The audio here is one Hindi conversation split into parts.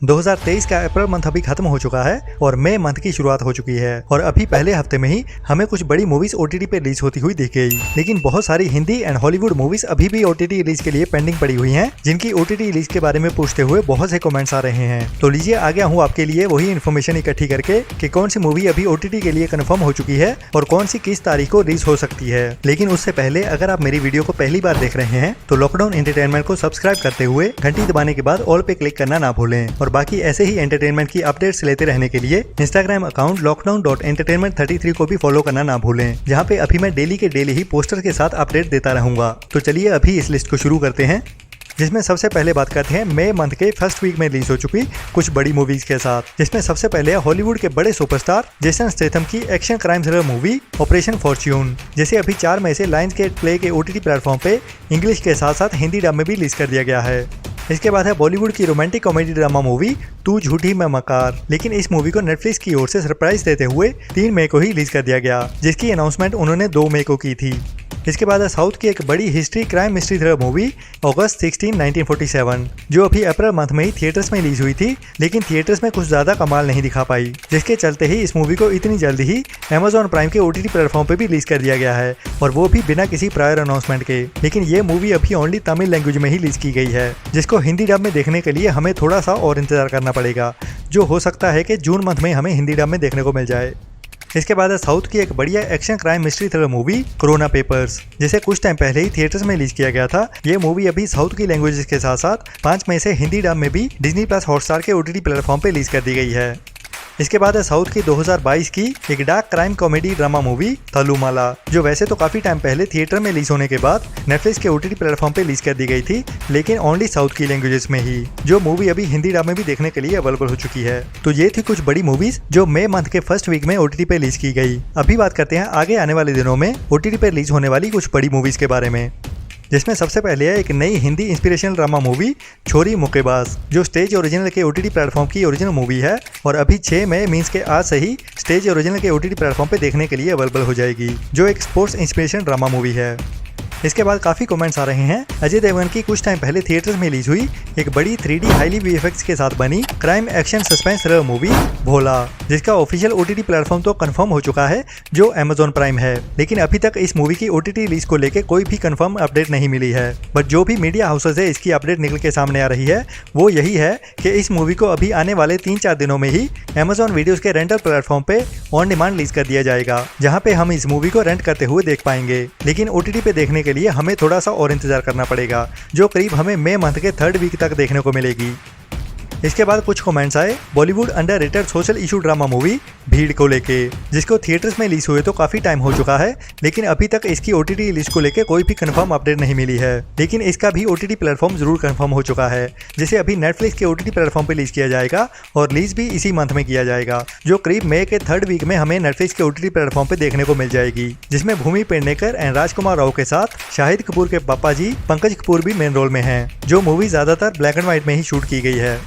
2023 का अप्रैल मंथ अभी खत्म हो चुका है और मई मंथ की शुरुआत हो चुकी है और अभी पहले हफ्ते में ही हमें कुछ बड़ी मूवीज ओटीटी पे रिलीज होती हुई दिख गई। लेकिन बहुत सारी हिंदी एंड हॉलीवुड मूवीज अभी भी ओटीटी रिलीज के लिए पेंडिंग पड़ी हुई हैं, जिनकी ओटीटी रिलीज के बारे में पूछते हुए बहुत से कमेंट्स आ रहे हैं। तो लीजिए आ गया हूँ आपके लिए वही इन्फॉर्मेशन इकट्ठी करके कि कौन सी मूवी अभी ओटीटी के लिए कंफर्म हो चुकी है और कौन सी किस तारीख को रिलीज हो सकती है। लेकिन उससे पहले अगर आप मेरी वीडियो को पहली बार देख रहे हैं तो लॉकडाउन एंटरटेनमेंट को सब्सक्राइब करते हुए घंटी दबाने के बाद ऑल पे क्लिक करना ना भूलें और बाकी ऐसे ही एंटरटेनमेंट की अपडेट्स लेते रहने के लिए इंस्टाग्राम अकाउंट lockdown.entertainment33 को भी फॉलो करना ना भूलें, जहां पे अभी मैं डेली के डेली ही पोस्टर के साथ अपडेट देता रहूंगा। तो चलिए अभी इस लिस्ट को शुरू करते हैं, जिसमें सबसे पहले बात करते हैं मई मंथ के फर्स्ट वीक में रिलीज हो चुकी कुछ बड़ी मूवीज के साथ, जिसमें सबसे पहले है हॉलीवुड के बड़े सुपरस्टार जेसन स्टेथम की action crime thriller movie operation Fortune, जिसे अभी 4 मई से लायंसगेट प्ले के ओटीटी प्लेटफॉर्म पे इंग्लिश के साथ साथ हिंदी डब में भी रिलीज कर दिया गया है। इसके बाद है बॉलीवुड की रोमांटिक कॉमेडी ड्रामा मूवी तू झूठी मैं मकार, लेकिन इस मूवी को नेटफ्लिक्स की ओर से सरप्राइज देते हुए 3 मई को ही रिलीज कर दिया गया, जिसकी अनाउंसमेंट उन्होंने 2 मई को की थी। इसके बाद है साउथ की एक बड़ी history crime mystery thriller movie अगस्त 16, 1947, जो अभी अप्रैल मंथ में ही थिएटर्स में रिलीज हुई थी, लेकिन थिएटर्स में कुछ ज्यादा कमाल नहीं दिखा पाई, जिसके चलते ही इस मूवी को इतनी जल्दी ही Amazon प्राइम के ओटीटी प्लेटफॉर्म पे भी रिलीज कर दिया गया है, और वो भी बिना किसी प्रायर अनाउंसमेंट के। लेकिन ये मूवी अभी ओनली तमिल लैंग्वेज में ही रिलीज की गई है, जिसको हिंदी डब में देखने के लिए हमें थोड़ा सा और इंतजार करना पड़ेगा, जो हो सकता है कि जून मंथ में हमें हिंदी डब में देखने को मिल जाए। इसके बाद है साउथ की एक बढ़िया action crime mystery thriller movie corona papers, जिसे कुछ टाइम पहले ही थिएटर्स में रिलीज किया गया था। ये मूवी अभी साउथ की लैंग्वेजेस के साथ साथ 5 मई से हिंदी डब में भी डिज्नी प्लस हॉटस्टार के ओटीटी प्लेटफॉर्म पे रिलीज कर दी गई है। इसके बाद है साउथ की 2022 की एक dark crime comedy drama movie Thallumaala, जो वैसे तो काफी टाइम पहले थिएटर में रिलीज होने के बाद नेटफ्लिक्स के ओटीटी प्लेटफॉर्म पे रिलीज कर दी गई थी, लेकिन ओनली साउथ की लैंग्वेजेस में ही, जो मूवी अभी हिंदी डब में भी देखने के लिए अवेलेबल हो चुकी है। तो ये थी कुछ बड़ी मूवीज जो मई मंथ के फर्स्ट वीक में ओटीटी पे रिलीज की गई। अभी बात करते हैं आगे आने वाले दिनों में ओटीटी पे रिलीज होने वाली कुछ बड़ी मूवीज के बारे में, जिसमें सबसे पहले है एक नई हिंदी इंस्पिरेशनल ड्रामा मूवी छोरी मुक्केबाज, जो स्टेज ओरिजिनल के ओटीटी प्लेटफॉर्म की ओरिजिनल मूवी है और अभी 6 मई मीन्स के आज से ही स्टेज ओरिजिनल के ओटीटी प्लेटफॉर्म पे देखने के लिए अवेलेबल हो जाएगी, जो एक स्पोर्ट्स इंस्पिरेशन ड्रामा मूवी है। इसके बाद काफी कमेंट्स आ रहे हैं अजय देवगन की कुछ टाइम पहले थिएटर्स में रिलीज हुई एक बड़ी 3D हाईली वीएफएक्स के साथ बनी crime action suspense thriller movie Bhola, जिसका ऑफिशियल ओटीटी प्लेटफॉर्म तो कंफर्म हो चुका है, जो Amazon प्राइम है। लेकिन अभी तक इस मूवी की ओटीटी रिलीज को लेकर कोई भी कंफर्म अपडेट नहीं मिली है, बट जो भी मीडिया हाउसेज है इसकी अपडेट निकल के सामने आ रही है वो यही है कि इस मूवी को अभी आने वाले 3-4 दिनों में ही Amazon वीडियोस के रेंटल प्लेटफॉर्म पे ऑन डिमांड रिलीज कर दिया जाएगा, जहाँ पे हम इस मूवी को रेंट करते हुए देख पाएंगे। लेकिन ओटीटी पे देखने के लिए हमें थोड़ा सा और इंतजार करना पड़ेगा, जो करीब हमें मई मंथ के 3rd वीक तक देखने को मिलेगी। इसके बाद कुछ कमेंट्स आए Bollywood underrated social issue drama movie भीड़ को लेके, जिसको थिएटर्स में रिलीज हुए तो काफी टाइम हो चुका है, लेकिन अभी तक इसकी ओटीटी रिलीज को लेके कोई भी कंफर्म अपडेट नहीं मिली है। लेकिन इसका भी ओटीटी प्लेटफॉर्म जरूर कंफर्म हो चुका है, जिसे अभी नेटफ्लिक्स के ओटीटी प्लेटफॉर्म पे रिलीज किया जाएगा और रिलीज भी इसी मंथ में किया जाएगा, जो करीब मई के 3rd वीक में हमें नेटफ्लिक्स के ओटीटी प्लेटफॉर्म पे देखने को मिल जाएगी, जिसमें भूमि पेडनेकर एंड राजकुमार राव के साथ शाहिद कपूर के पापा जी पंकज कपूर भी मेन रोल में हैं, जो मूवी ज्यादातर ब्लैक एंड व्हाइट में ही शूट की गई है।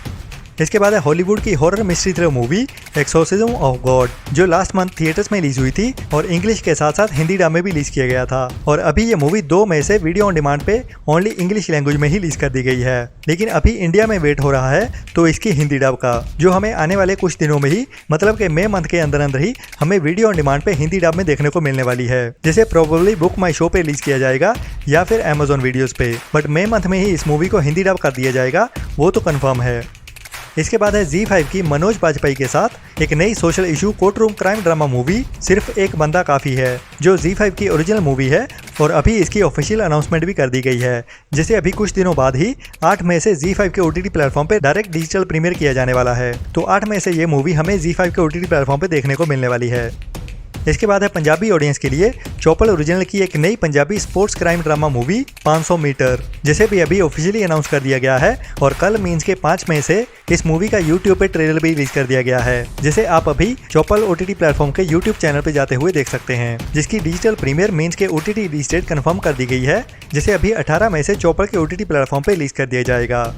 इसके बाद है हॉलीवुड की horror mystery thriller movie exorcism of God, जो लास्ट मंथ थिएटर्स में रिलीज हुई थी और इंग्लिश के साथ साथ हिंदी डब में भी रिलीज किया गया था, और अभी ये मूवी 2 मई से वीडियो ऑन डिमांड पे ओनली इंग्लिश लैंग्वेज में ही रिलीज कर दी गई है। लेकिन अभी इंडिया में वेट हो रहा है तो इसकी हिंदी डब का, जो हमें आने वाले कुछ दिनों में ही, मतलब कि मई मंथ के अंदर अंदर ही हमें वीडियो ऑन डिमांड पे हिंदी डब में देखने को मिलने वाली है, जिसे प्रोबेबली बुक माई शो पे रिलीज किया जाएगा या फिर Amazon वीडियोस पे, बट मई मंथ में ही इस मूवी को हिंदी डब कर दिया जाएगा, वो तो कंफर्म है। इसके बाद है ZEE5 की मनोज बाजपेयी के साथ एक नई social issue court room crime drama movie सिर्फ एक बंदा काफी है, जो ZEE5 की ओरिजिनल मूवी है और अभी इसकी ऑफिशियल अनाउंसमेंट भी कर दी गई है, जिसे अभी कुछ दिनों बाद ही 8 मई से ZEE5 के ओटीटी प्लेटफॉर्म पे डायरेक्ट डिजिटल प्रीमियर किया जाने वाला है। तो 8 मई से ये मूवी हमें ZEE5 के ओटीटी प्लेटफॉर्म पे देखने को मिलने वाली है। इसके बाद है पंजाबी ऑडियंस के लिए चौपल ओरिजिनल की एक नई Punjabi sports crime drama movie 500 metre, जिसे भी अभी ऑफिशियली अनाउंस कर दिया गया है, और कल मीन्स के 5 मई से इस मूवी का यूट्यूब पे ट्रेलर भी रिलीज कर दिया गया है, जिसे आप अभी चौपल ओटीटी प्लेटफॉर्म के यूट्यूब चैनल पे जाते हुए देख सकते हैं, जिसकी डिजिटल प्रीमियर मीन्स के ओटीटी रिलीज डेट कंफर्म कर दी गई है, जिसे अभी 18 मई से चौपल के ओटीटी प्लेटफॉर्म पे रिलीज कर दिया जाएगा।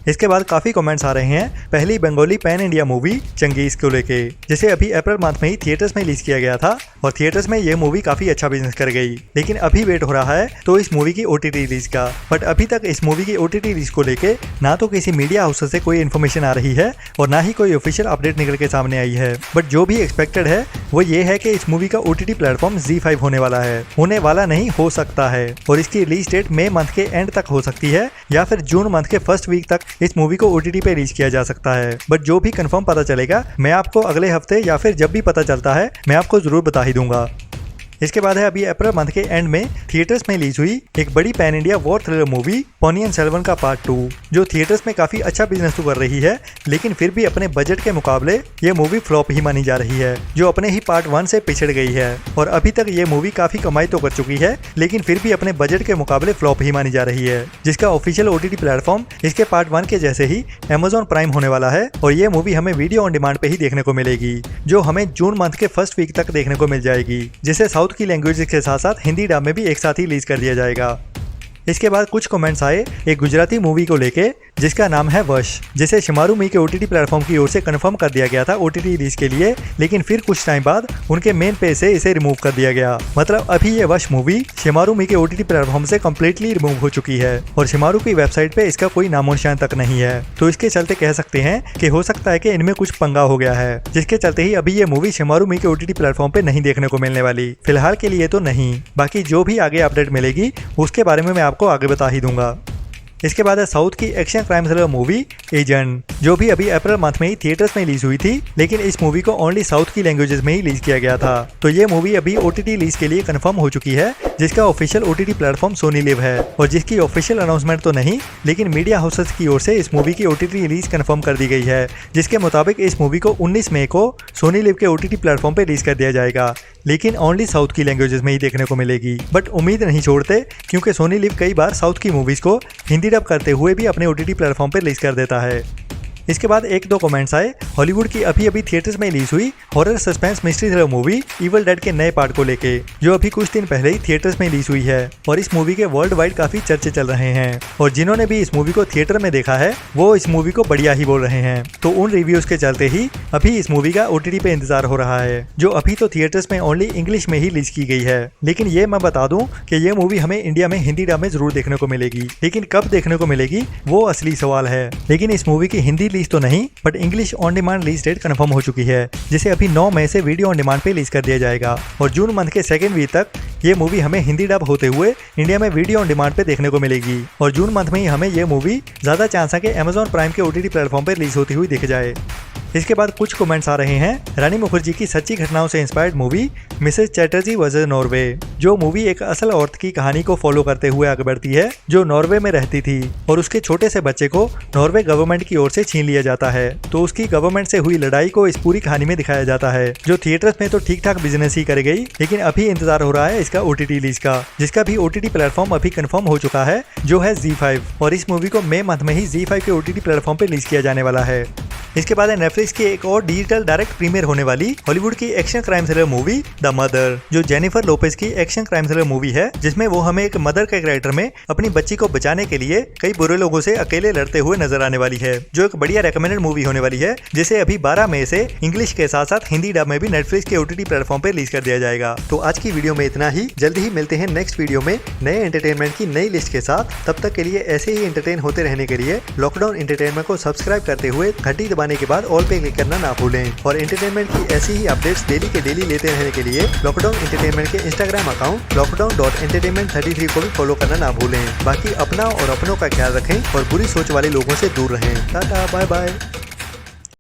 इसके बाद काफी कमेंट्स आ रहे हैं पहली Bengali pan India movie Changez को लेके, जिसे अभी अप्रैल मंथ में ही थिएटर्स में रिलीज किया गया था और थिएटर्स में ये मूवी काफी अच्छा बिजनेस कर गई। लेकिन अभी वेट हो रहा है तो इस मूवी की ओटीटी रिलीज का, बट अभी तक इस मूवी की ओटीटी रिलीज को लेके ना तो किसी मीडिया हाउस से कोई इन्फॉर्मेशन आ रही है और ना ही कोई ऑफिशियल अपडेट निकल के सामने आई है। बट जो भी एक्सपेक्टेड है वो ये है कि इस मूवी का ओटीटी प्लेटफॉर्म ZEE5 होने वाला है, होने वाला नहीं हो सकता है, और इसकी रिलीज डेट मई मंथ के एंड तक हो सकती है या फिर जून मंथ के फर्स्ट वीक तक इस मूवी को ओटीटी पे रिलीज किया जा सकता है। बट जो भी कंफर्म पता चलेगा मैं आपको अगले हफ्ते या फिर जब भी पता चलता है मैं आपको जरूर बता ही दूंगा। इसके बाद है अभी अप्रैल मंथ के एंड में थिएटर्स में रिलीज हुई एक बड़ी pan India war thriller movie Ponniyin Selvan का पार्ट 2, जो थिएटर्स में काफी अच्छा बिजनेस तो कर रही है, लेकिन फिर भी अपने बजट के मुकाबले ये मूवी फ्लॉप ही मानी जा रही है, जो अपने ही पार्ट 1 से पिछड़ गई है। और अभी तक ये मूवी काफी कमाई तो कर चुकी है, लेकिन फिर भी अपने बजट के मुकाबले फ्लॉप ही मानी जा रही है, जिसका ऑफिशियल ओटीटी प्लेटफॉर्म इसके पार्ट 1 के जैसे ही Amazon प्राइम होने वाला है। और ये मूवी हमें वीडियो ऑन डिमांड पे ही देखने को मिलेगी, जो हमें जून मंथ के फर्स्ट वीक तक देखने को मिल जाएगी, जिसे साउथ की लैंग्वेज के साथ साथ हिंदी डब में भी एक साथ ही रिलीज कर दिया जाएगा। इसके बाद कुछ कमेंट्स आए एक गुजराती मूवी को लेके जिसका नाम है वश, जिसे शिमारू के ओटीटी प्लेटफॉर्म की ओर से कंफर्म कर दिया गया था ओटीटी रिलीज के लिए, लेकिन फिर कुछ टाइम बाद उनके मेन पेज से इसे रिमूव कर दिया गया। मतलब अभी ये वश मूवी शिमारू के ओटीटी प्लेटफॉर्म से कम्प्लीटली रिमूव हो चुकी है और शिमारू की वेबसाइट पे इसका कोई नामो निशान तक नहीं है। तो इसके चलते कह सकते हैं कि हो सकता है कि इनमें कुछ पंगा हो गया है, जिसके चलते ही अभी ये मूवी शिमारू के ओटीटी प्लेटफॉर्म पे नहीं देखने को मिलने वाली, फिलहाल के लिए तो नहीं। बाकी जो भी आगे अपडेट मिलेगी उसके बारे में मैं आपको आगे बता ही दूंगा। इसके बाद है साउथ की action crime thriller movie agent, जो भी अभी अप्रैल मंथ में ही थिएटर्स में रिलीज हुई थी, लेकिन इस मूवी को ओनली साउथ की लैंग्वेजेस में ही रिलीज किया गया था। तो ये मूवी अभी ओटीटी रिलीज के लिए कंफर्म हो चुकी है, जिसका official OTT platform Sony LIV है और जिसकी ऑफिशियल अनाउंसमेंट तो नहीं, लेकिन मीडिया हाउसेस की ओर से इस मूवी की ओटीटी रिलीज कंफर्म कर दी गई है, जिसके मुताबिक इस मूवी को 19 मई को सोनी लिव के ओटीटी प्लेटफॉर्म पे रिलीज कर दिया जाएगा, लेकिन ओनली साउथ की लैंग्वेजेस में ही देखने को मिलेगी। बट उम्मीद नहीं छोड़ते, क्योंकि सोनी लिव कई बार साउथ की मूवीज को हिंदी डब करते हुए भी अपने ओटीटी प्लेटफॉर्म पे रिलीज कर देता है। इसके बाद एक दो कमेंट्स आए हॉलीवुड की अभी थिएटर्स में रिलीज हुई horror suspense mystery thriller movie evil dead के नए पार्ट को लेके, जो अभी कुछ दिन पहले ही थिएटर्स में रिलीज हुई है और इस मूवी के वर्ल्ड वाइड काफी चर्चे चल रहे हैं और जिन्होंने भी इस मूवी को थिएटर में देखा है वो इस मूवी को बढ़िया ही बोल रहे हैं। तो उन रिव्यूज के चलते ही अभी इस मूवी का ओटीटी पे इंतजार हो रहा है, जो अभी तो थिएटर्स में ओनली इंग्लिश में ही रिलीज की गई है। लेकिन ये मैं बता दूं कि ये मूवी हमें इंडिया में हिंदी डब में जरूर देखने को मिलेगी, लेकिन कब देखने को मिलेगी वो असली सवाल है। लेकिन इस मूवी की हिंदी रिलीज तो नहीं, but English on demand release date confirm हो चुकी है, जिसे अभी 9 मई से वीडियो ऑन डिमांड पे रिलीज कर दिया जाएगा और जून मंथ के सेकंड वीक तक ये मूवी हमें हिंदी डब होते हुए इंडिया में वीडियो ऑन डिमांड पे देखने को मिलेगी और जून मंथ में ही हमें ये मूवी ज्यादा चांस है कि Amazon प्राइम के ओटीटी प्लेटफॉर्म पे रिलीज होती हुई दिख जाए। इसके बाद कुछ कमेंट्स आ रहे हैं रानी मुखर्जी की सच्ची घटनाओं से inspired movie Mrs Chatterjee versus Norway, जो मूवी एक असल औरत की कहानी को फॉलो करते हुए आगे बढ़ती है, जो नॉर्वे में रहती थी और उसके छोटे से बच्चे को नॉर्वे गवर्नमेंट की ओर से छीन लिया जाता है। तो उसकी गवर्नमेंट से हुई लड़ाई को इस पूरी कहानी में दिखाया जाता है, जो थिएटर्स में तो ठीक ठाक बिजनेस ही कर गई, लेकिन अभी इंतजार हो रहा है इसका ओटीटी रिलीज का, जिसका भी ओटीटी प्लेटफॉर्म अभी कंफर्म हो चुका है, जो है ZEE5, और इस मूवी को मई मंथ में ही ZEE5 के ओटीटी प्लेटफॉर्म पे रिलीज किया जाने वाला है। इसके बाद है नेटफ्लिक्स की एक और डिजिटल डायरेक्ट प्रीमियर होने वाली हॉलीवुड की action crime thriller movie the mother, जो जेनिफर लोपेज की एक्शन क्राइम थ्रिलर मूवी है, जिसमें वो हमें एक मदर के कैरेक्टर में अपनी बच्ची को बचाने के लिए कई बुरे लोगों से अकेले लड़ते हुए नजर आने वाली है, जो एक बढ़िया रेकमेंडेड मूवी होने वाली है, जिसे अभी 12 मई से इंग्लिश के साथ साथ हिंदी डब में भी नेटफ्लिक्स के ओटीटी प्लेटफॉर्म पे रिलीज कर दिया जाएगा। तो आज की वीडियो में इतना ही, जल्दी ही मिलते हैं नेक्स्ट वीडियो में नए एंटरटेनमेंट की नई लिस्ट के साथ। तब तक के लिए ऐसे ही एंटरटेन होते रहने के लिए लॉकडाउन एंटरटेनमेंट को सब्सक्राइब करते हुए घंटी दबाने के बाद ऑल पे क्लिक करना ना भूलें और एंटरटेनमेंट की ऐसी ही अपडेट्स डेली के डेली लेते रहने के लिए लॉकडाउन एंटरटेनमेंट के इंस्टाग्राम अकाउंट lockdown.entertainment33 को भी फॉलो करना ना भूलें। बाकी अपना और अपनों का ख्याल रखें और बुरी सोच वाले लोगों से दूर रहें। Tata bye bye.